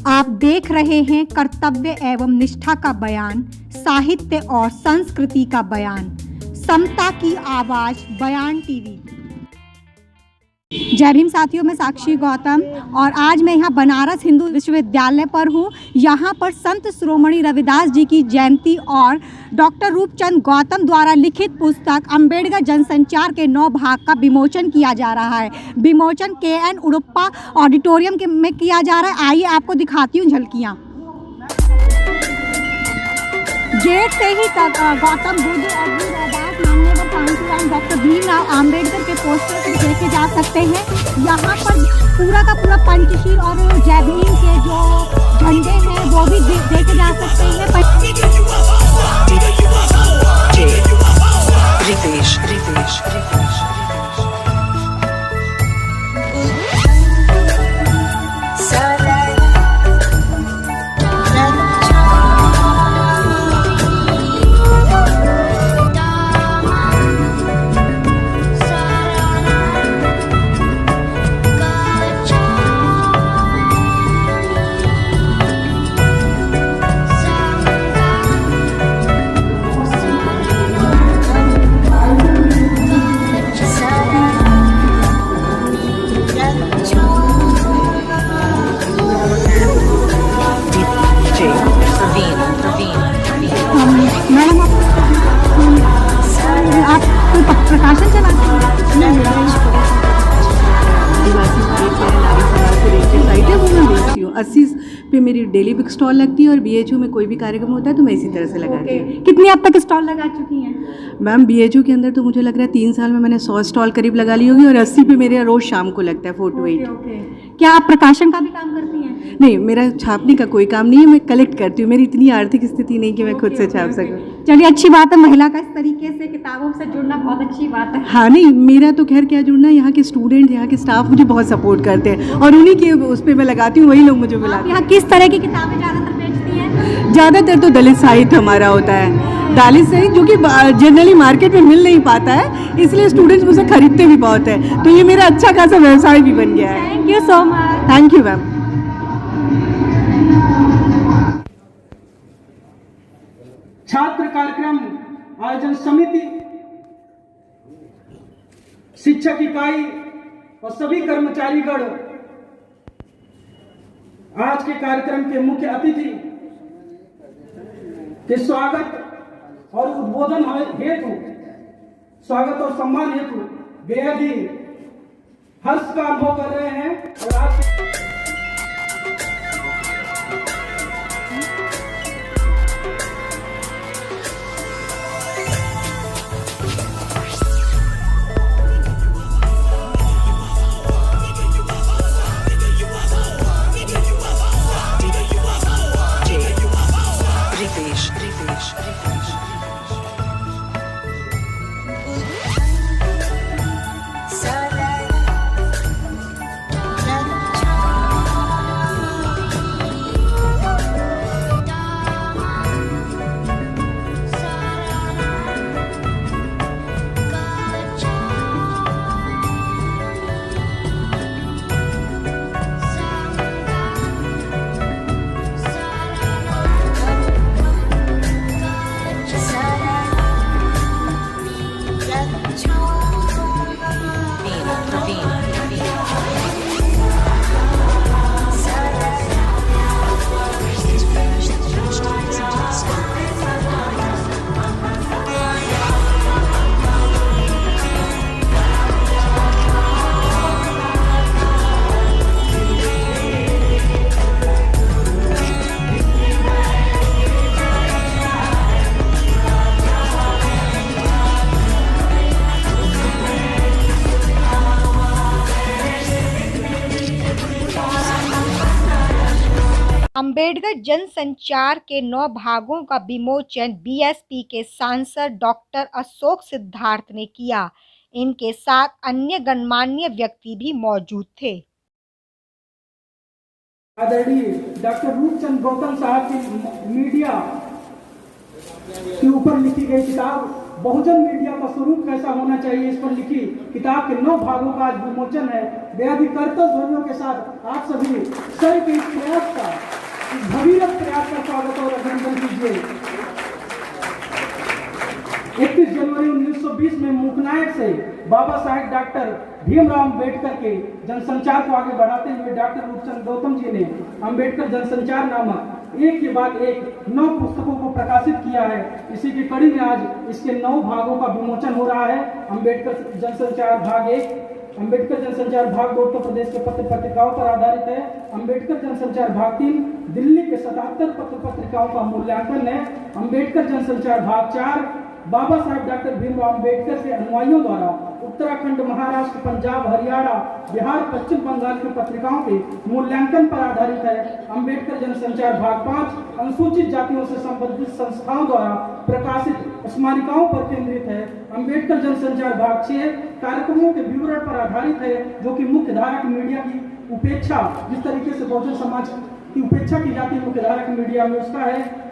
आप देख रहे हैं कर्तव्य एवं निष्ठा का बयान, साहित्य और संस्कृति का बयान, समता की आवाज बयान टीवी। जय भीम साथियों, मैं साक्षी गौतम और आज मैं यहाँ बनारस हिंदू विश्वविद्यालय पर हूँ। यहाँ पर संत शिरोमणि रविदास जी की जयंती और डॉक्टर रूपचंद गौतम द्वारा लिखित पुस्तक अम्बेडकर जनसंचार के 9 भाग का विमोचन किया जा रहा है। विमोचन KN उडुप्पा ऑडिटोरियम में किया जा रहा है। आइए आपको दिखाती हूँ झलकियाँ। गेट से ही गौतम बुद्ध और रविदास माननीय कांशीराम डॉक्टर भीमराव आम्बेडकर के पोस्टर देखे जा सकते हैं। यहाँ पर पूरा का पूरा पंचशील और जय भीम के जो झंडे हैं वो भी देखे जा सकते हैं। मैडम आप कोई प्रकाशन चलाते हैं? बेचती हूँ 80 पे मेरी डेली बुक स्टॉल लगती है और BHU में कोई भी कार्यक्रम होता है तो मैं इसी तरह से लगाती हूँ। कितनी अब तक स्टॉल लगा चुकी हैं? मैम BHU के अंदर तो मुझे लग रहा है 3 साल में मैंने 100 स्टॉल करीब लगा ली होगी और 80 पे मेरे रोज़ शाम को लगता है 4 to 8। क्या आप प्रकाशन का भी काम करती हैं? नहीं, मेरा छापने का कोई काम नहीं है, मैं कलेक्ट करती हूँ। मेरी इतनी आर्थिक स्थिति नहीं कि मैं खुद से छाप सकूँ। चलिए, अच्छी बात है। महिला का इस तरीके से किताबों से जुड़ना बहुत अच्छी बात है। हाँ, नहीं मेरा तो खैर क्या जुड़ना, यहाँ के स्टूडेंट, यहाँ के स्टाफ मुझे बहुत सपोर्ट करते हैं और उन्हीं के उस पर मैं लगाती हूँ, वही लोग मुझे बुलाते हैं। यहाँ किस तरह की किताबें ज़्यादातर बेचती हैं? ज़्यादातर तो दलित साहित्य हमारा होता है, दलित साहित्य जो कि जनरली मार्केट में मिल नहीं पाता है, इसलिए स्टूडेंट्स मुझसे खरीदते भी बहुत है, तो ये मेरा अच्छा खासा व्यवसाय भी बन गया है। Thank you so much. Thank you ma'am. छात्र कार्यक्रम आयोजन समिति, शिक्षक इकाई और सभी कर्मचारीगण आज के कार्यक्रम के मुख्य अतिथि के स्वागत और उद्बोधन हेतु, स्वागत और सम्मान हेतु बेहद ही हर्ष का अनुभव कर रहे हैं। और आज अम्बेडकर जनसंचार के 9 भागों का विमोचन BSP के सांसद डॉक्टर अशोक सिद्धार्थ ने किया। इनके साथ अन्य गणमान्य व्यक्ति भी मौजूद थे। आदरणीय डॉक्टर रूपचंद गौतम साहब की मीडिया के ऊपर लिखी गई किताब बहुजन मीडिया का स्वरूप कैसा होना चाहिए, इस पर लिखी किताब के 9 भागों का आज विमोचन है। बेहद ही कर्तव्य ध्वनियों के साथ आप सभी सभी के इस प्रयास का स्वागत और अभिनंदन कीजिए। 31 जनवरी 1920 में मूकनायक से बाबा साहेब डॉक्टर भीमराव अम्बेडकर के जनसंचार को आगे बढ़ाते हुए डॉक्टर रूपचंद गौतम जी ने अम्बेडकर जनसंचार नामक एक के बाद एक 9 पुस्तकों को प्रकाशित किया है। इसी की कड़ी में आज इसके 9 भागों का विमोचन हो रहा है। अम्बेडकर जनसंचार भाग 1, अम्बेडकर जनसंचार भाग 2 उत्तर प्रदेश के पत्र पत्रिकाओं पर आधारित है। अम्बेडकर जनसंचार भाग 3 दिल्ली के 77 पत्र पत्रिकाओं का मूल्यांकन है। अम्बेडकर जनसंचार भाग 4 बाबा साहेब डॉक्टर भीमराव अम्बेडकर के अनुयायियों द्वारा उत्तराखंड, महाराष्ट्र, पंजाब, हरियाणा, बिहार, पश्चिम बंगाल की पत्रिकाओं के मूल्यांकन पर आधारित है। अम्बेडकर जनसंचार भाग 5 अनुसूचित जातियों से संबंधित संस्थाओं द्वारा प्रकाशित स्मारिकाओं पर केंद्रित है। अम्बेडकर जनसंचार भाग 6 कार्यक्रमों के विवरण पर आधारित है, जो कि मुख्य धारा की मीडिया की उपेक्षा, जिस तरीके से बहुजन समाज की उपेक्षा की जाती है मुख्य धारा की मीडिया में, उसका है।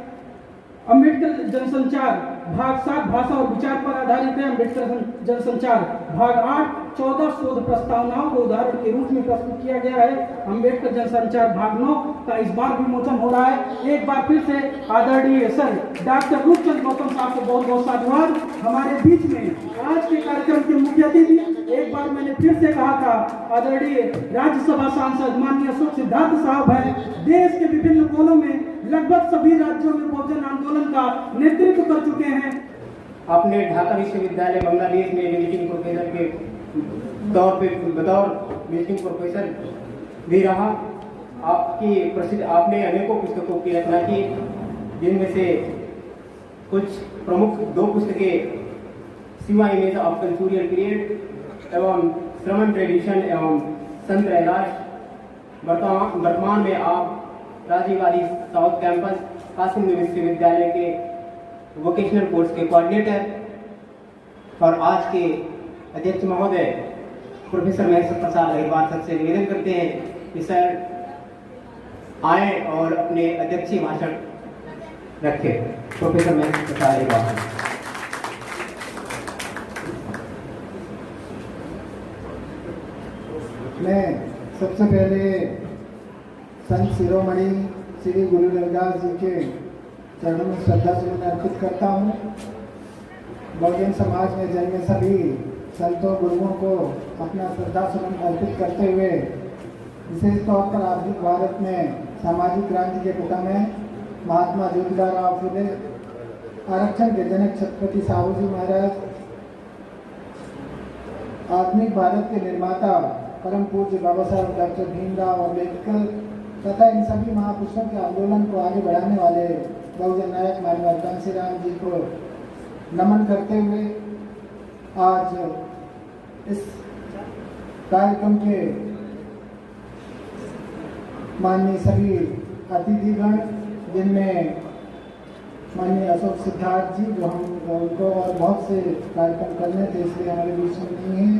अम्बेडकर जनसंचार भाग 7 भाषा और विचार पर आधारित है। अम्बेडकर जनसंचार भाग 8 14 शोध प्रस्तावनाओं को उदाहरण के रूप में प्रस्तुत किया गया है। अम्बेडकर जनसंचार भाग 9 का इस बार विमोचन हो रहा है। एक बार फिर से आदरणीय सर डॉक्टर रूपचंद गौतम साहब को बहुत बहुत साधुवाद। हमारे बीच में आज के कार्यक्रम के मुख्य अतिथि, एक बार मैंने फिर से कहा था, आदरणीय राज्यसभा सांसद माननीय अशोक सिद्धार्थ साहब है। देश के विभिन्न कोनों में लगभग सभी राज्यों में बहुजन आंदोलन का नेतृत्व कर चुके हैं। आपने ढाका विश्वविद्यालय बांग्लादेश में विजिटिंग प्रोफेसर के तौर पे बतौर विजिटिंग प्रोफेसर भी रहा। आपने अनेकों पुस्तकों की रचना की, जिनमें से कुछ प्रमुख 2 पुस्तकें शिवा इमेज ऑफ कंसूरियल पीरियड एवं श्रमण ट्रेडिशन एवं संत रैदास। वर्तमान में आप राजीव गांधी साउथ कैंपस कासिम विश्वविद्यालय के वोकेशनल कोर्स के कोऑर्डिनेटर और आज के अध्यक्ष महोदय प्रोफेसर महेश्वर प्रसाद अहिरवार सर से निवेदन करते हैं कि सर आए और अपने अध्यक्षीय भाषण रखें। प्रोफेसर महेश्वर प्रसाद अहिरवार। मैं सबसे पहले संत शिरोमणि श्री गुरु रविदास जी के चरणों में श्रद्धा सुमन अर्पित करता हूँ। बहुजन समाज में जन्मे सभी संतों गुरुओं को अपना श्रद्धा सुमन अर्पित करते हुए विशेष तौर पर आधुनिक भारत में सामाजिक क्रांति के पिता में महात्मा ज्योतिराव फुले, आरक्षण के जनक छत्रपति साहू जी महाराज, आधुनिक भारत के निर्माता परम पूज्य बाबा साहेब डॉक्टर भीमराव अम्बेडकर तथा इन सभी महापुरुषों के आंदोलन को आगे बढ़ाने वाले बहुजन नायक माननीय कांशीराम जी को नमन करते हुए आज इस कार्यक्रम के माननीय सभी अतिथिगण, जिनमें माननीय अशोक सिद्धार्थ जी, जो हम उनको और बहुत से कार्यक्रम करने थे इसलिए हमारे बीच में नहीं है,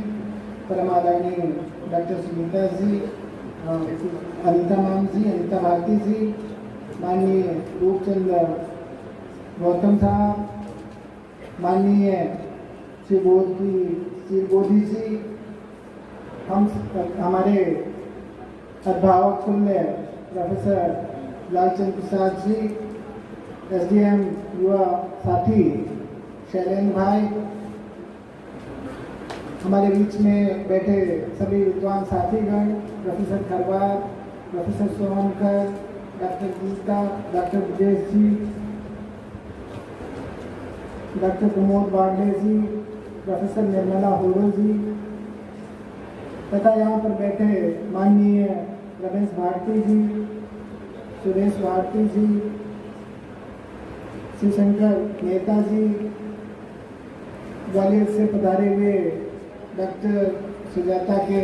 परम आदरणीय डॉक्टर सुनीता जी, अनिता मैम जी, अनिता भारती जी, माननीय रूपचंद गौतम साहब, माननीय श्री बोधी जी, हमारे अध्यापक कुल्य प्रोफेसर लालचंद प्रसाद जी, एसडीएम युवा साथी शैलेंद्र भाई, हमारे बीच में बैठे सभी विद्वान साथीगण, professor Kharwar, professor Sohankar, doctor Geeta, doctor Vijay ji, doctor Pramod Bagle ji, professor Nirmala Hodo ji तथा यहाँ पर बैठे माननीय रमेश भारती जी, सुरेश भारती जी, शिवशंकर मेहता जी, ग्वालियर से पधारे हुए डॉक्टर सुजाता के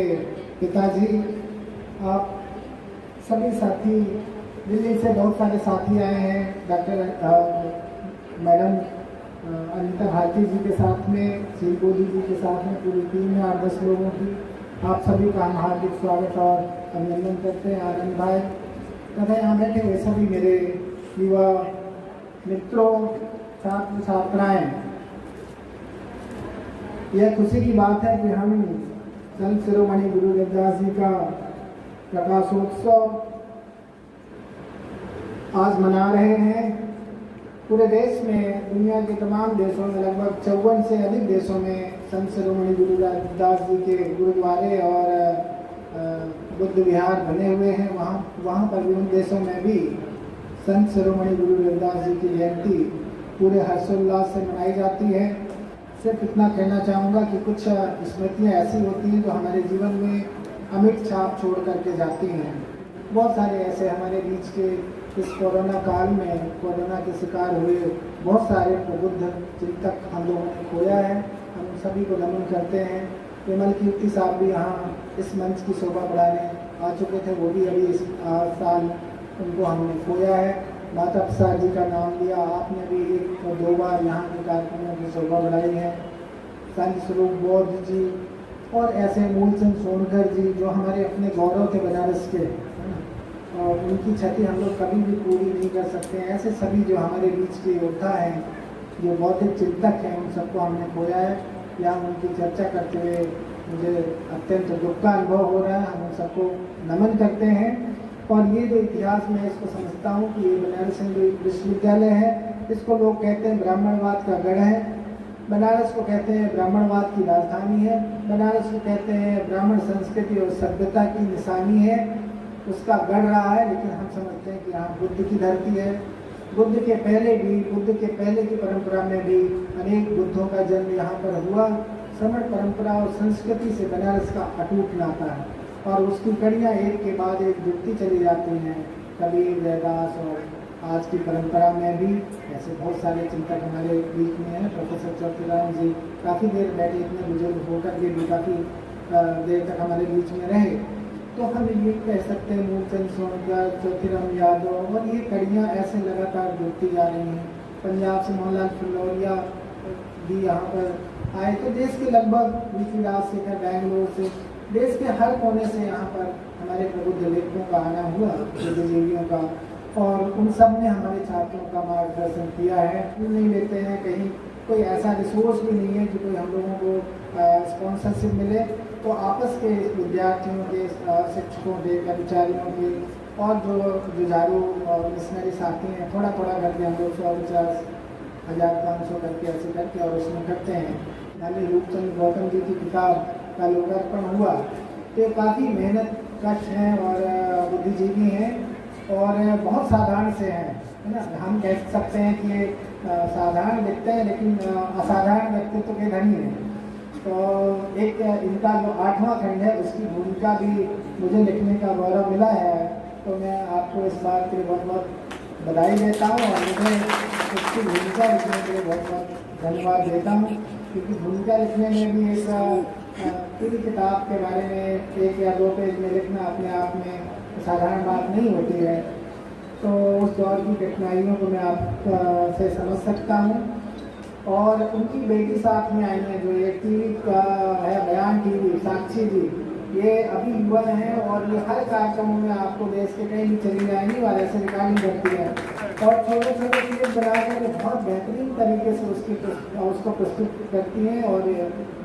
पिताजी, आप सभी साथी, दिल्ली से बहुत सारे साथी आए हैं, डॉक्टर मैडम अनिता भारती जी के साथ में, श्री बोधी जी के साथ में पूरी टीम में 8-10 लोगों की, आप सभी का हम हार्दिक स्वागत और अभिनंदन करते हैं। आनंद भाई तथा यहाँ बैठे हुए सभी मेरे युवा मित्रों, छात्र छात्राएँ, यह खुशी की बात है कि हम संत शिरोमणि गुरु रविदास जी का प्रकाशोत्सव आज मना रहे हैं। पूरे देश में, दुनिया के तमाम देशों में, लगभग 54 से अधिक देशों में संत शिरोमणि गुरु रविदास जी के गुरुद्वारे और बुद्ध विहार बने हुए हैं। वहाँ पर भी, उन देशों में भी संत शिरोमणि गुरु रविदास जी की जयंती पूरे हर्षोल्लास से मनाई जाती है। सिर्फ इतना कहना चाहूँगा कि कुछ स्मृतियाँ ऐसी होती हैं जो हमारे जीवन में अमिट छाप छोड़ करके जाती हैं। बहुत सारे ऐसे हमारे बीच के इस कोरोना काल में, कोरोना के शिकार हुए बहुत सारे प्रबुद्ध चिंतक हम लोगों ने खोया है। हम सभी को नमन करते हैं। विमल कीर्ति साहब भी यहाँ इस मंच की शोभा बढ़ाने आ चुके थे, वो भी अभी इस साल उनको हमने खोया है। माता प्रसाद जी का नाम लिया आपने भी, 1 और 2 बार यहाँ के कार्यक्रमों की शोभा बढ़ाई है। संत स्वरूप बौद्ध जी और ऐसे मूलचंद सोनकर जी जो हमारे अपने गौरव थे बनारस के, और उनकी क्षति हम लोग कभी भी पूरी नहीं कर सकते हैं। ऐसे सभी जो हमारे बीच के योद्धा हैं, जो बौद्धिक चिंतक हैं, उन सबको हमने खोया है। या उनकी चर्चा करते हुए मुझे अत्यंत दुख का अनुभव हो रहा है। हम उन सबको नमन करते हैं। और ये जो इतिहास में इसको समझता हूँ कि ये बनारस हिंदू विश्वविद्यालय है, इसको लोग कहते हैं ब्राह्मणवाद का गढ़ है। बनारस को कहते हैं ब्राह्मणवाद की राजधानी है। बनारस को कहते हैं ब्राह्मण संस्कृति और सभ्यता की निशानी है, उसका गढ़ रहा है। लेकिन हम समझते हैं कि यहाँ बुद्ध की धरती है। बुद्ध के पहले की परंपरा में भी अनेक बुद्धों का जन्म यहाँ पर हुआ। श्रमण परंपरा और संस्कृति से बनारस का अटूट नाता है, और उसकी कड़ियाँ एक के बाद एक जुड़ती चली जाती हैं। कबीर, रैदास और आज की परंपरा में भी ऐसे बहुत सारे चिंतक हमारे बीच में हैं। प्रोफेसर चौथीराम जी काफ़ी देर बैठे, इतने बुजुर्ग होकर के भी काफ़ी देर तक हमारे बीच में रहे। तो हम ये कह सकते हैं मूलचंद सोनकर, चौथीराम यादव, और ये कड़ियाँ ऐसे लगातार जुड़ती जा रही हैं। पंजाब से मोहनलाल फिल्लौरिया भी यहाँ पर आए। तो देश के लगभग वीपी राजशेखर, बैंगलोर से, देश के हर कोने से यहाँ पर हमारे प्रबुद्ध लेखकों का आना हुआ, बुद्धिजीवियों का, और उन सब ने हमारे छात्रों का मार्गदर्शन किया है। नहीं लेते हैं कहीं, कोई ऐसा रिसोर्स भी नहीं है कि कोई हम लोगों को स्पॉन्सरशिप मिले। तो आपस के विद्यार्थियों के, शिक्षकों के, कर्मचारियों के और जो जुझारू और मिशनरी साथी हैं, थोड़ा थोड़ा करके हम लोग 150, 1500 करके ऐसे करके और उसमें करते हैं। यानी रूपचंद गौतम जी की किताब का लोकार्पण हुआ। तो काफ़ी मेहनत कश हैं और बुद्धिजीवी हैं और बहुत साधारण से हैं, है ना। हम कह सकते हैं कि साधारण लिखते हैं, लेकिन असाधारण व्यक्तित्व के धनी हैं। तो एक इनका जो 8वां खंड है, उसकी भूमिका भी मुझे लिखने का गौरव मिला है। तो मैं आपको इस बात के लिए बहुत बहुत बधाई देता हूँ, और मुझे उसकी भूमिका लिखने के लिए बहुत बहुत धन्यवाद देता हूँ। क्योंकि भूमिका लिखने में भी एक पूरी किताब के बारे में 1 या 2 पेज में लिखना अपने आप में साधारण बात नहीं होती है। तो उस दौर की कठिनाइयों को मैं आप से समझ सकता हूँ। और उनकी बेटी साथ में आई है, जो एक टीवी का है, बयान टीवी, साक्षी जी, ये अभी युवा हैं और ये हर कार्यक्रमों में आपको देश के कहीं भी चली जाएंगी और ऐसे रिकॉर्डिंग करती है और छोटे छोटे क्लिप बना कर बहुत बेहतरीन तरीके से उसको प्रस्तुत करती हैं। और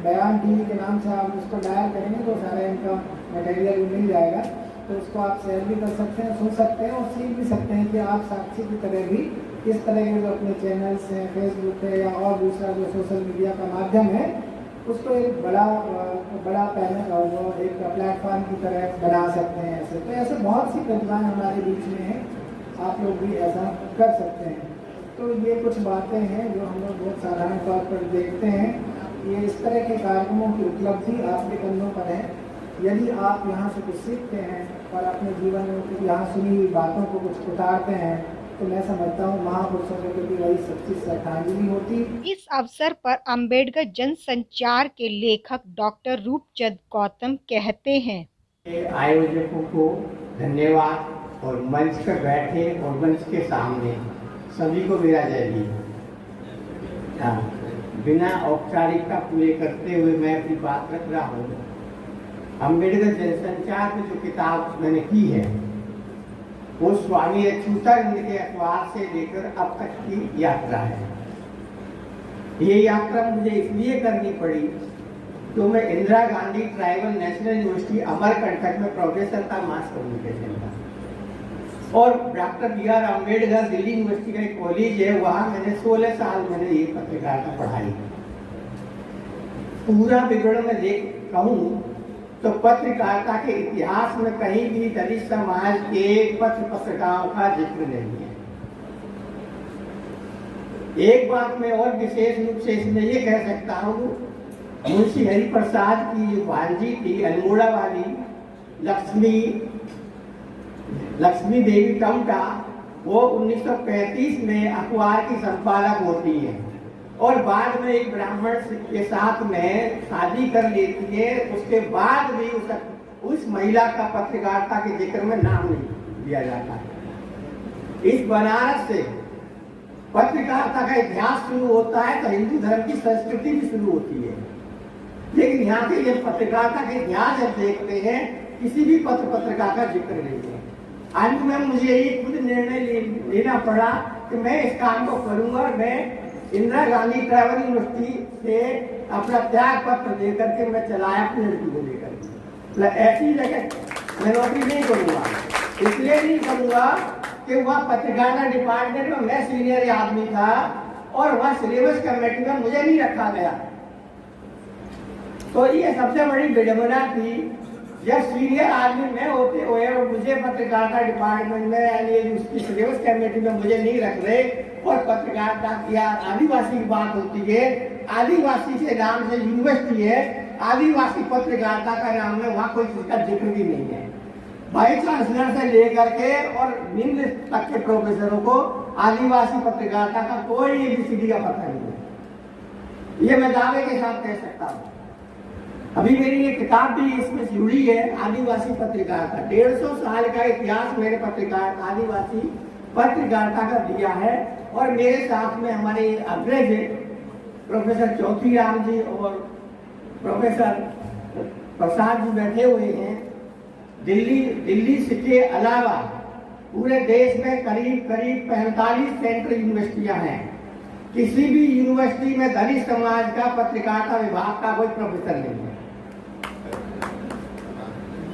बयान टीवी के नाम से आप उसको डायल करेंगे तो सारा इनका मटेरियल मिल जाएगा। तो उसको आप शेयर भी कर सकते हैं, सुन सकते हैं और सीख भी सकते हैं कि आप साक्षी की तरह भी इस तरह के जो अपने चैनल्स हैं, फेसबुक है या और दूसरा जो सोशल मीडिया का माध्यम है, उसको एक बड़ा पैनल और वो एक प्लेटफॉर्म की तरह बना सकते हैं। ऐसे तो ऐसे बहुत सी प्रतिभाएं हमारे बीच में हैं, आप लोग भी ऐसा कर सकते हैं। तो ये कुछ बातें हैं जो हम लोग बहुत साधारण तौर पर देखते हैं। ये इस तरह के कार्यक्रमों की उपलब्धि आपके कंधों पर है। यदि आप यहाँ से कुछ सीखते हैं और अपने जीवन में यहाँ सुनी हुई बातों को कुछ उतारते हैं, तो मैं समझता हूँ महापुरुषों के प्रति वही सच्ची श्रद्धांजलि होती। इस अवसर पर अंबेडकर जन संचार के लेखक डॉक्टर रूपचंद गौतम कहते हैं, आयोजकों को धन्यवाद और मंच पर बैठे और मंच के सामने सभी को मेरा जय हिंद। बिना औपचारिकता पूरे करते हुए मैं अपनी बात रख रहा हूँ। अंबेडकर जनसंचार में जो किताब मैंने की है वो स्वामी अच्युतानंद के अखबार से लेकर अब तक की यात्रा है। ये यात्रा मुझे इसलिए करनी पड़ी तो मैं Indira Gandhi tribal national university Amarkantak में प्रोफेसर था मास कम्युनिकेशन का। और doctor B.R. Ambedkar Delhi university का एक कॉलेज है, वहां मैंने 16 साल मैंने ये पत्रकारिता पढ़ाई। पूरा विवरण में देख कहूं तो पत्रकारिता के इतिहास में कहीं भी दलित समाज के पत्रकारों का जिक्र नहीं है। एक बात मैं और विशेष रूप से इसमें ये कह सकता हूँ, मुंशी हरिप्रसाद की जो भांजी थी अल्मोड़ा वाली लक्ष्मी देवी टमटा, वो 1935 में अखबार की संपादक होती है और बाद में एक ब्राह्मण के साथ में शादी कर लेती है। उसके बाद भी उस महिला का पत्रकारिता के जिक्र में नाम नहीं लिया जाता है। इस बनारस से पत्रकारिता का इतिहास शुरू होता है तो हिंदू धर्म की संस्कृति भी शुरू होती है, लेकिन यहाँ के लिए पत्रकारिता के इतिहास जब देखते हैं किसी भी पत्रकार का जिक्र नहीं है। अंत में मुझे ये खुद निर्णय लेना पड़ा कि मैं इस काम को करूंगा और मैं इंदिरा गांधी ट्राइबल यूनिवर्सिटी से अपना त्याग पत्र लेकर के मैं चलाया अपनी लड़की को लेकर। ऐसी जगह मैं नौकरी नहीं करूंगा, इसलिए नहीं करूंगा कि वह पत्रकारिता डिपार्टमेंट में मैं सीनियर आदमी था और वह सिलेबस कमेटी में मुझे नहीं रखा गया। तो ये सबसे बड़ी विडंबना थी, जब सीनियर आदमी मैं होते हुए और मुझे पत्रकारिता डिपार्टमेंट में यानी उसकी सिलेबस कमेटी में मुझे नहीं रख रहे। और पत्रकारिता की आदिवासी की बात होती है, आदिवासी से नाम से यूनिवर्सिटी है, आदिवासी पत्रकारिता का नाम है, वहाँ कोई उसका जिक्र भी नहीं है। वाइस चांसलर से लेकर के और निम्न तक के प्रोफेसरों को आदिवासी पत्रकारिता का कोई ABCD का पता नहीं है, ये मैं दावे के साथ कह सकता हूँ। अभी मेरी ये किताब भी इसमें जुड़ी है, आदिवासी पत्रकारिता। 150 साल का इतिहास मेरे आदिवासी पत्रकारिता का दिया है। और मेरे साथ में हमारे अग्रज प्रोफेसर चौथी राम जी और प्रोफेसर प्रसाद जी बैठे हुए हैं। दिल्ली से के अलावा पूरे देश में करीब 45 सेंट्रल यूनिवर्सिटियां हैं। किसी भी यूनिवर्सिटी में दलित समाज का पत्रकारिता विभाग का कोई प्रोफेसर नहीं है।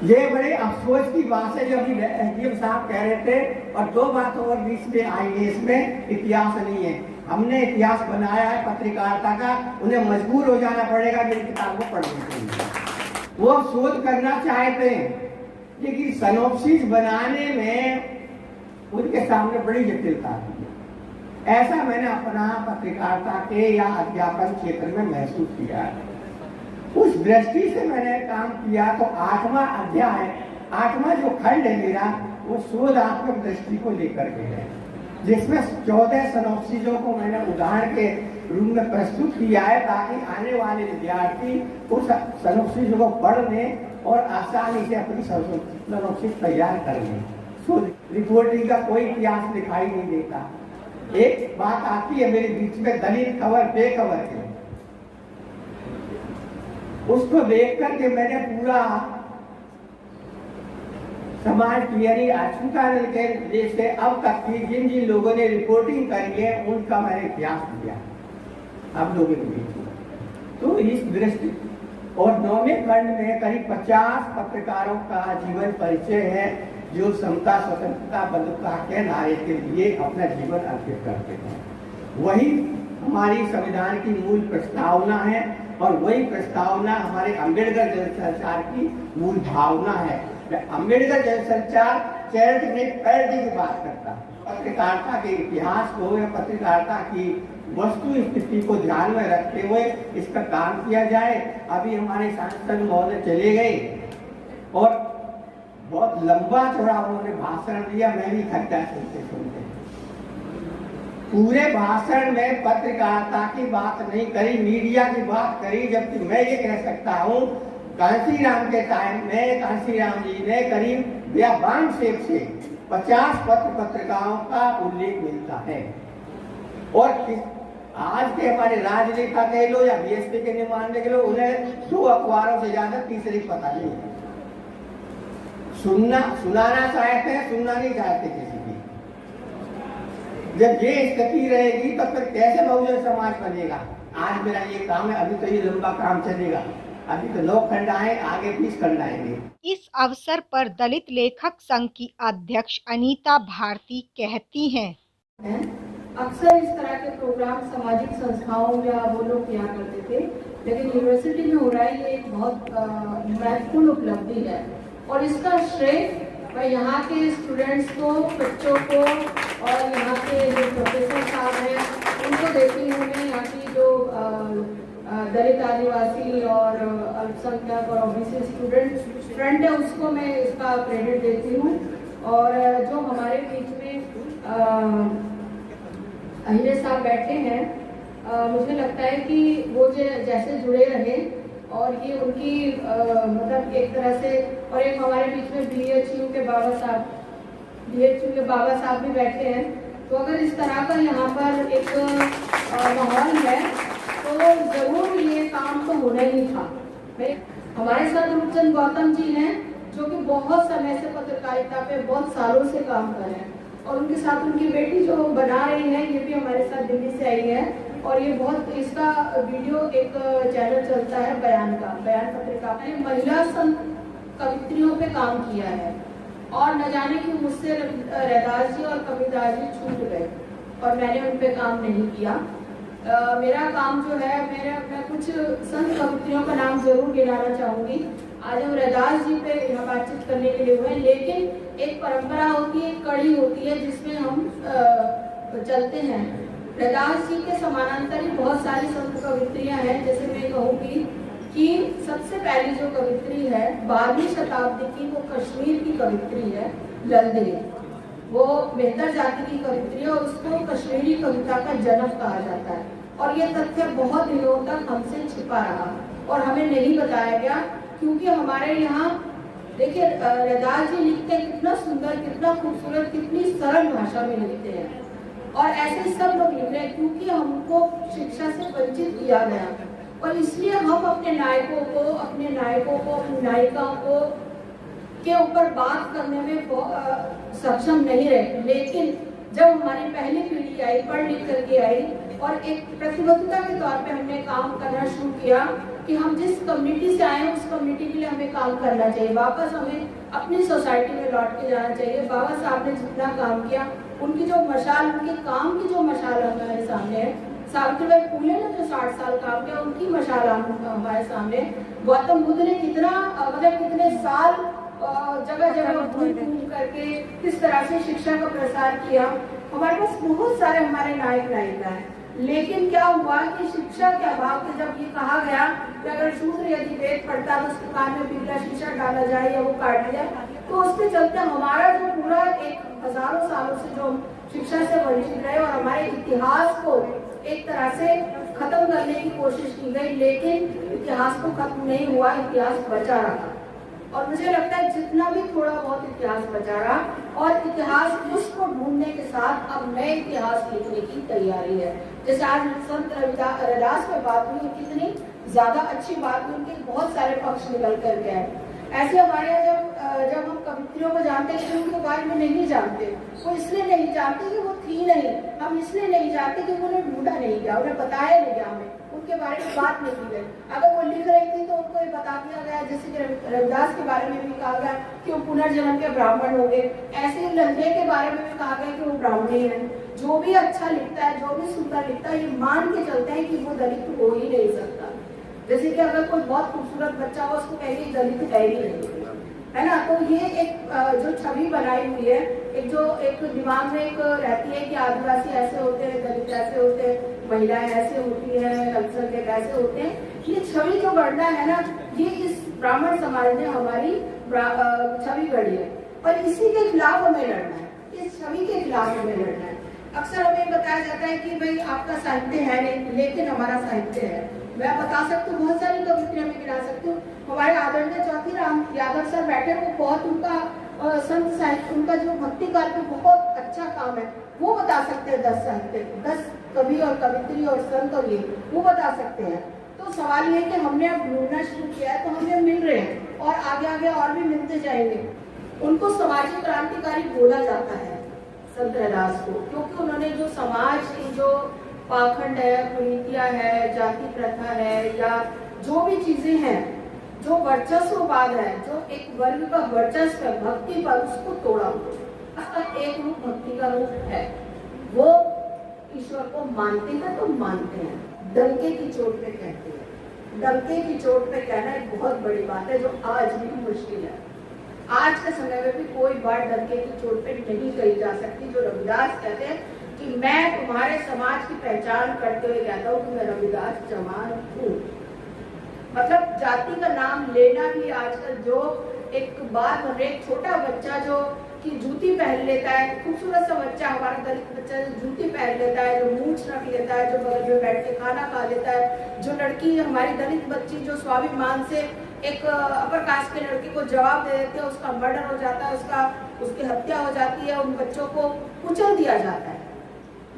ये बड़े अफसोस की बात है, जो अभी एसडीएम साहब कह रहे थे। और दो बात और बीच में आई है, इसमें इतिहास नहीं है। हमने इतिहास बनाया है पत्रकारिता का, उन्हें मजबूर हो जाना पड़ेगा मेरी किताब को पढ़ने के लिए। वो शोध करना चाहते हैं, लेकिन सनोप्सिस बनाने में उनके सामने बड़ी जटिलता है। ऐसा मैंने अपना पत्रकारिता के या अध्यापन क्षेत्र में महसूस किया है। उस दृष्टि से मैंने काम किया। तो 8वां अध्याय, 8वां जो खंड है मेरा, वो शोधात्मक दृष्टि को लेकर के है, जिसमें 14 सनोप्सिसों को मैंने उदाहरण के रूप में प्रस्तुत किया है, ताकि आने वाले विद्यार्थी उस सनोप्सिस को पढ़ लें और आसानी से अपनी सनोप्सिस तैयार कर लें। शोध रिपोर्टिंग का कोई इतिहास दिखाई नहीं देता। एक बात आती है मेरे बीच में, दलित खबर बेखबर है, उसको देख करके मैंने पूरा समाज की यानी अछूतानंद के देश से अब तक की जिन लोगों ने रिपोर्टिंग करी है उनका मैंने इतिहास दिया आप लोगों के बीच में। तो इस दृष्टि और 9वें खंड में करीब 50 पत्रकारों का जीवन परिचय है, जो समता स्वतंत्रता बंधुता के नारे के लिए अपना जीवन अर्पित करते हैं। वही हमारी संविधान की मूल प्रस्तावना है और वही प्रस्तावना हमारे अम्बेडकर जनसंचार की मूल भावना है। अम्बेडकर जनसंचार चैरिटी की बात करता है, पत्रकारिता के इतिहास को या पत्रकारिता की वस्तु स्थिति को ध्यान में रखते हुए इसका काम किया जाए। अभी हमारे सांसद महोदय चले गए और बहुत लंबा चौड़ा उन्होंने भाषण दिया, मैं भी थक गया सुनते। पूरे भाषण में पत्रकारिता की बात नहीं करी, मीडिया की बात करी। जबकि मैं ये कह सकता हूँ, कांशीराम के टाइम में कांशीराम जी ने करीब 52 से 50 पत्रकारों का उल्लेख मिलता है। और आज के हमारे राजनेता कह लो या बीएसपी के नुमाइंदे कह लो, उन्हें 2 अखबारों से ज्यादा तीसरी पता नहीं है। सुनाना चाहते हैं, सुनना नहीं चाहते किसी की। जब ये स्थिति रहेगी तो फिर कैसे बहुजन समाज बनेगा? आज मेरा ये काम है, अभी तो ये लंबा काम चलेगा। अभी तो 9 खंड आए, आगे 20 खंड आएंगे। इस अवसर पर दलित लेखक संघ की अध्यक्ष अनीता भारती कहती हैं, अक्सर इस तरह के प्रोग्राम सामाजिक संस्थाओं या वो लोग किया करते थे, लेकिन यूनिवर्सिटी में हो रहा है, ये एक बहुत महत्वपूर्ण उपलब्धि है और इसका श्रेय मैं यहाँ के स्टूडेंट्स को, बच्चों को और यहाँ के जो प्रोफेसर साहब हैं उनको देती हूँ। मैं यहाँ की जो दलित, आदिवासी और अल्पसंख्यक और ओबीसी स्टूडेंट है उसको मैं इसका क्रेडिट देती हूँ। और जो हमारे बीच में अहिरे साहब बैठे हैं, मुझे लगता है कि वो जैसे जुड़े रहे और ये उनकी मतलब एक तरह से, और एक हमारे बीच में BHU के बाबा साहब भी बैठे हैं, तो अगर इस तरह का यहाँ पर एक माहौल है तो जरूर ये काम तो होना ही था। हमारे साथ रूपचंद गौतम जी हैं जो कि बहुत समय से पत्रकारिता पे बहुत सालों से काम कर रहे हैं और उनके साथ उनकी बेटी जो बना रही है ये भी हमारे साथ दिल्ली से आई है और ये बहुत, इसका वीडियो एक चैनल चलता है बयान पत्रिका में, महिला संत कवित्रियों पे काम किया है और न जाने कि मुझसे रैदास जी और कबीरदास जी छूट गए और मैंने उन पे काम नहीं किया। मेरा काम जो है, मैं कुछ संत कवित्रियों का नाम जरूर गिनाना चाहूंगी। आज हम रैदास जी पे यहाँ बातचीत करने के लिए हुए हैं, लेकिन एक परंपरा होती है, एक कड़ी होती है जिसमें हम चलते हैं। रैदास जी के समानांतर ही बहुत सारी संत कवित्रियां हैं। जैसे मैं कहूँगी कि सबसे पहली जो कवित्री है 12वीं शताब्दी की, वो कश्मीर की कवित्री है ललदे। वो बेहतर जाति की कवित्री है और उसको कश्मीरी कविता का जनक कहा जाता है और ये तथ्य बहुत दिनों तक हमसे छिपा रहा और हमें नहीं बताया गया, क्योंकि हमारे यहाँ देखिए रैदास जी लिखते हैं कितना सुंदर, कितना खूबसूरत, कितनी सरल भाषा में लिखते हैं और ऐसे सब लोग लिख रहे हैं क्योंकि हमको शिक्षा से वंचित किया गया और इसलिए हम अपने नायकों को, अपनी नायिकाओं को के ऊपर बात करने में सक्षम नहीं रहे। लेकिन जब हमारी पहली पीढ़ी आई, पढ़ लिख करके आई और एक प्रतिबद्धता के तौर पे हमने काम करना शुरू किया कि हम जिस कम्युनिटी से आए उस कम्युनिटी के लिए हमें काम करना चाहिए, वापस हमें अपनी सोसाइटी में लौट के जाना चाहिए। बाबा साहब ने जितना काम किया, उनकी जो मशाल, उनके काम की जो मशाल हमारे सामने है, सावित्रीबाई फुले ने जो 60 साल काम किया उनकी मशाल हमारे सामने, गौतम बुद्ध ने कितना मतलब कितने साल जगह जगह घूम करके किस तरह से शिक्षा का प्रसार किया। हमारे पास बहुत सारे हमारे नायक नायिका हैं, लेकिन क्या हुआ कि शिक्षा के अभाव में जब ये कहा गया कि अगर शूद्र यदि वेद पढ़ता तो उसके कान में बिगड़ा शीशा डाला जाए या वो काट दिया, तो उसके चलते हमारा जो पूरा एक हजारों सालों से जो शिक्षा से वंचित रहे और हमारे इतिहास को एक तरह से खत्म करने की कोशिश की गई, लेकिन इतिहास को खत्म नहीं हुआ, इतिहास बचा रहा। और मुझे लगता है जितना भी थोड़ा बहुत इतिहास बचा रहा और इतिहास उसको ढूंढने के साथ अब नए इतिहास लिखने की तैयारी है। जैसे आज संत रैदास पे बात हुई, कितनी ज्यादा अच्छी बात हुई, उनके बहुत सारे पक्ष निकल कर गए। ऐसे हमारे यहाँ जब हम कवित्रियों को जानते हैं, उनके बारे में नहीं जानते, वो इसलिए नहीं जानते कि वो थी नहीं, हम इसलिए नहीं जानते कि उन्हें ढूंढा नहीं गया, उन्हें बताया नहीं गया, हमें उनके बारे में बात नहीं की गई। अगर वो लिख रही थी तो उनको ये बता दिया गया, जैसे कि रविदास के बारे में भी कहा गया कि वो पुनर्जन्म के ब्राह्मण होंगे, ऐसे लंदे के बारे में भी कहा गया कि वो ब्राह्मणी है। जो भी अच्छा लिखता है, जो भी सुंदर लिखता है, ये मान के चलते हैं कि वो दलित हो ही नहीं सकता। जैसे कि अगर कोई बहुत खूबसूरत बच्चा हो, उसको कहेंगे दलित है ही नहीं, है ना। तो ये एक जो छवि बनाई हुई है, एक दिमाग में एक रहती है कि आदिवासी ऐसे होते हैं, दलित ऐसे होते हैं, महिलाएं ऐसे होती हैं, अल्पसंख्यक ऐसे होते हैं, ये छवि जो गढ़ना है ना, ये इस ब्राह्मण समाज ने हमारी छवि गढ़ी है और इसी के खिलाफ हमें लड़ना है, इस छवि के खिलाफ हमें लड़ना है। अक्सर हमें बताया जाता है कि भाई आपका साहित्य है नहीं, लेकिन हमारा साहित्य है। मैं बता सकती हूँ, बहुत सारी कवित्रियां मैं गिना सकती हूँ। हमारे आदरणीय चौथीराम यादव सर बैठे, वो बहुत उनका संत साहित्य, उनका जो भक्ति काल पे बहुत अच्छा काम है, वो बता सकते हैं 10 साहित्य, 10 कवि और कवित्री और संत, और ये वो बता सकते हैं। तो सवाल ये कि हमने अब ढूंढना शुरू किया है, तो हमें मिल रहे हैं और आगे आगे और भी मिलते जाएंगे। उनको सामाजिक क्रांतिकारी बोला जाता है संत रैदास को, क्योंकि उन्होंने जो समाज की जो पाखंड है, कुरीतियां है, जाति प्रथा है, या जो भी चीजें हैं जो वर्चस्ववाद है, जो एक वर्ग का वर्चस्व है भक्ति पर, उसको तोड़ा। उसका एक रूप भक्ति का रूप है, वो ईश्वर को मानते हैं तो मानते हैं, डंके की चोट पे कहते हैं। डंके की चोट पे कहना एक बहुत बड़ी बात है, जो आज भी मुश्किल है। आज के समय में भी कोई बात डंके की चोट पे नहीं कही जा सकती। जो रविदास कहते हैं कि मैं तुम्हारे समाज की पहचान करते हुए कहता हूँ कि मैं रविदास चमार हूँ। मतलब जाति का नाम लेना भी आजकल जो एक बात बन रही है, छोटा बच्चा जो कि जूती पहन लेता है, खूबसूरत सा बच्चा, हमारा दलित बच्चा जो जूती पहन लेता है, जो मूंछ रख लेता है, जो बगल में बैठ के खाना खा लेता है, जो लड़की हमारी दलित बच्ची जो स्वाभिमान से एक अपर कास्ट के लड़की को जवाब दे देते हैं, उसका मर्डर हो जाता है, उसकी हत्या हो जाती है, उन बच्चों को कुचल दिया जाता है।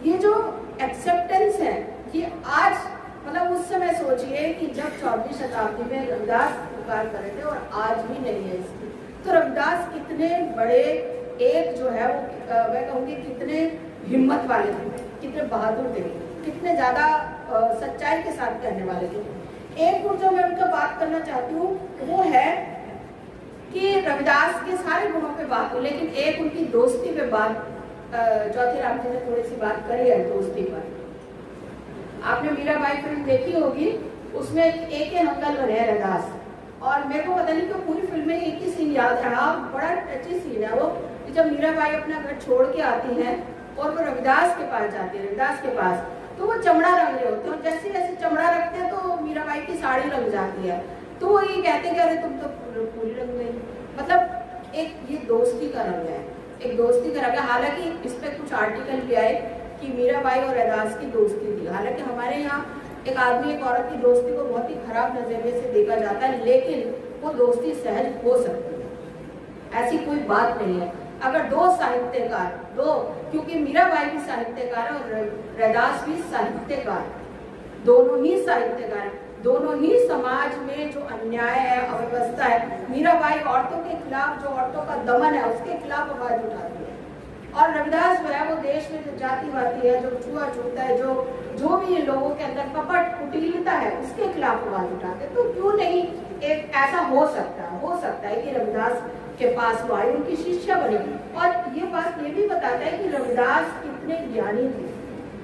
ये जो एक्सेप्टेंस है, ये आज मतलब उस समय सोचिए कि जब 14वीं शताब्दी में रविदास पुकार कर रहे थे और आज भी नहीं है इसकी, तो रविदास कितने बड़े एक जो है वो मैं कहूँगी कितने हिम्मत वाले थे, कितने बहादुर थे, कितने ज़्यादा सच्चाई के साथ कहने वाले थे। एक और जो मैं उनका बात करना चाहती हूँ वो है कि रविदास के सारे गुणों पे बात हुई, लेकिन एक उनकी दोस्ती पे बात चौथी राम जी ने थोड़ी सी बात करी है दोस्ती पर। आपने मीराबाई फिल्म देखी होगी, उसमें एक ही अंकल बने हैं रविदास, और मेरे को पता नहीं क्यों पूरी फिल्म में एक ही सीन याद रहा, बड़ा टची सीन है वो, जब मीराबाई अपना घर छोड़ के आती है और वो रविदास के पास जाती है, रविदास के पास, तो वो चमड़ा रंग रहे होते हैं, और जैसे जैसे चमड़ा रखते हैं तो मीराबाई की साड़ी रंग जाती है, तो वो ये कहते हैं कि अरे तुम तो पूरी रंग गई। मतलब एक ये दोस्ती का रंग है, एक दोस्ती का रंग है। हालांकि इस पर कुछ आर्टिकल भी आए कि मीराबाई और रविदास की दोस्ती थी। हालांकि हमारे यहाँ एक आदमी एक औरत की दोस्ती को बहुत ही खराब नजरिए से देखा जाता है, लेकिन वो दोस्ती सहज हो सकती है, ऐसी कोई बात नहीं है। अगर दो साहित्यकार, दो, क्योंकि मीराबाई भी साहित्यकार है और रविदास भी साहित्यकार, दोनों ही साहित्यकार, दोनों ही समाज में जो अन्याय है, अव्यवस्था है, मीराबाई औरतों के खिलाफ, जो औरतों का दमन है उसके खिलाफ आवाज उठाती है, और रविदास जो है वो देश में जो जातिवादी है, जो छुआछूत है, जो भी लोगों के अंदर कपट कुटिलता है, उसके खिलाफ आवाज उठाते। तो क्यों नहीं एक ऐसा हो सकता है कि रविदास के पास वो आई, उनकी शिष्या बनी। और ये बात ये भी बताता है कि रविदास कितने ज्ञानी थे,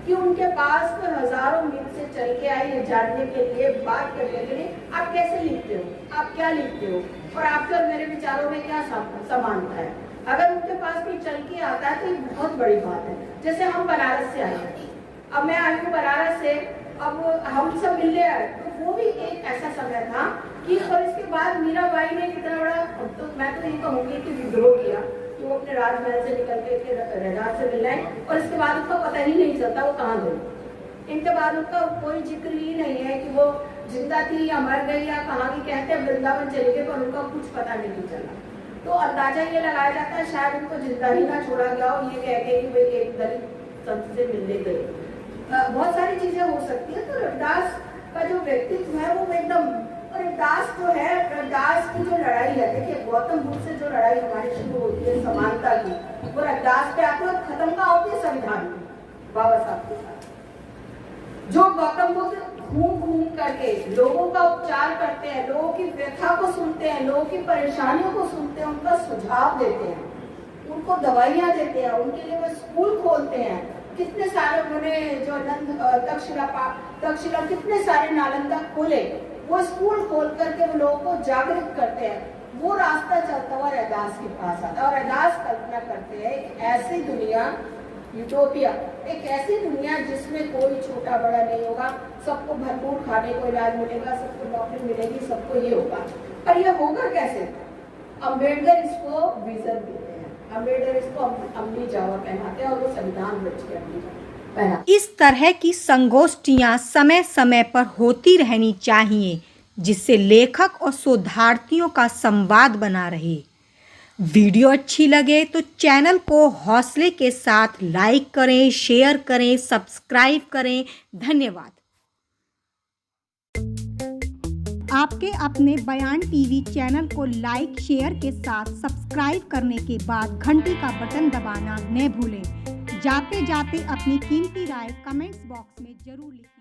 कि उनके पास तो हजारों मील से चल के आए ये जानने के लिए, बात करने के लिए आप कैसे लिखते हो, आप क्या लिखते हो, और आपके और मेरे विचारों में क्या समानता है। अगर उनके पास कोई चल के आता है तो ये बहुत बड़ी बात है। जैसे हम बनारस से आए हैं, अब मैं आई हूँ बनारस से, अब हम सब मिलने आए, तो वो भी एक ऐसा समय था कि, और इसके बाद मीराबाई ने कितना बड़ा, तो मैं तो ये कहूँगी कि विद्रोह किया, कि वो अपने राजमहल से निकल के रविदास से मिल रहे, और इसके बाद उनका पता ही नहीं चलता वो कहाँ गई। इनके बाद उनका कोई जिक्र ही नहीं है कि वो जिंदा थी या मर गई या कहाँ की, कहते हैं वृंदावन चले गए, पर उनका कुछ पता नहीं चला। तो अंदाजा ये लगाया जाता है शायद उनको जिंदा ही ना छोड़ा गया हो, ये कहते कि भाई एक दलित संत से मिलने गए। बहुत सारी चीजें हो सकती है। तो रविदास का जो व्यक्तित्व है वो एकदम, और रविदास जो है, रविदास की जो लड़ाई है, देखिए गौतम बुद्ध से जो लड़ाई हमारी शुरू होती है समानता की, वो रविदास पे आती है और खत्म का होती है संविधान में बाबा साहब के साथ। जो गौतम बुद्ध घूम करके लोगों का उपचार करते हैं, लोगों की व्यथा को सुनते हैं, लोगों की परेशानियों को सुनते हैं, उनका सुझाव देते हैं, उनको दवाइयाँ देते हैं, उनके लिए वो स्कूल खोलते हैं। कितने सारे उन्होंने जो तक्षशिला कितने सारे नालंदा खोले, वो स्कूल खोल करके वो लोगों को जागृत करते हैं। वो रास्ता चलता हुआ रविदास के पास आता है, और रविदास कल्पना करते हैं एक ऐसी दुनिया, यूटोपिया, एक ऐसी दुनिया जिसमें कोई छोटा बड़ा नहीं होगा, सबको भरपूर खाने को इलाज मिलेगा, सबको नौकरी मिलेगी, सबको ये होगा। पर ये होगा कैसे? अम्बेडकर इसको विजन देते हैं, अम्बेडकर इसको अमली जावा पहनाते हैं, और वो संविधान रच के अमली जावा पहनाते। इस तरह की संगोष्ठियां समय समय पर होती रहनी चाहिए, जिससे लेखक और शोधार्थियों का संवाद बना रहे। वीडियो अच्छी लगे तो चैनल को हौसले के साथ लाइक करें, शेयर करें, सब्सक्राइब करें। धन्यवाद। आपके अपने बयान टीवी चैनल को लाइक, शेयर के साथ सब्सक्राइब करने के बाद घंटी का बटन दबाना न भूलें। जाते जाते अपनी कीमती राय कमेंट्स बॉक्स में जरूर लिखें।